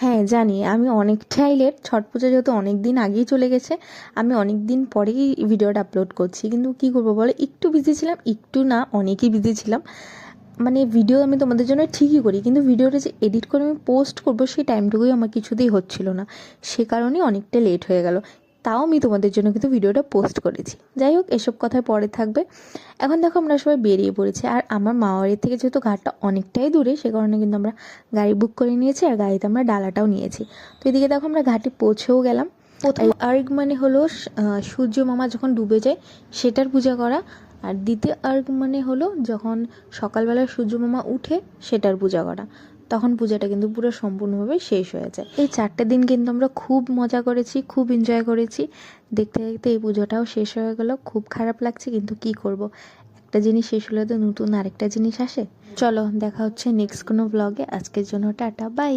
হ্যাঁ জানি, আমি অনেকটাই লেট। ছট পুজো যেহেতু অনেক দিন আগেই চলে গেছে, আমি অনেক দিন পরেই ভিডিওটা আপলোড করছি। কিন্তু কি করবো বলো, একটু বিজি ছিলাম, একটু না অনেকই বিজি ছিলাম। মানে ভিডিও আমি তোমাদের জন্য ঠিকই করি, কিন্তু ভিডিওটা যে এডিট করে আমি পোস্ট করবো সেই টাইমটুকুই আমার কিছুতেই হচ্ছিল না। সে কারণেই অনেকটা লেট হয়ে গেল। তাও আমি তোমাদের জন্য কিন্তু ভিডিওটা পোস্ট করেছি। যাই হোক, এসব কথায় পরে থাকবে। এখন দেখো আমরা সবাই বেরিয়ে পড়েছি, আর আমার মামাবাড়ির থেকে যেহেতু ঘাটটা অনেকটাই দূরে, সে কারণে কিন্তু আমরা গাড়ি বুক করে নিয়েছি, আর গাড়িতে আমরা ডালাটাও নিয়েছি। তো এদিকে দেখো আমরা ঘাটে পৌঁছেও গেলাম। প্রথম আর্গ মানে হলো সূর্য মামা যখন ডুবে যায় সেটার পূজা করা, আর দ্বিতীয় আর্গ মানে হলো যখন সকালবেলা সূর্য মামা উঠে সেটার পূজা করা। তখন পূজাটা কিন্তু পুরো সম্পূর্ণভাবে শেষ হয়ে যায়। এই 4টে দিন কিন্তু আমরা খুব মজা করেছি, খুব এনজয় করেছি। দেখতে দেখতে এই পুজোটাও শেষ হয়ে গেল। খুব খারাপ লাগছে, কিন্তু কি করব, একটা জিনিস শেষ হলে তো নতুন আরেকটা জিনিস আসে। চলো দেখা হচ্ছে নেক্সট কোনো ব্লগে। আজকের জন্য টাটা, বাই।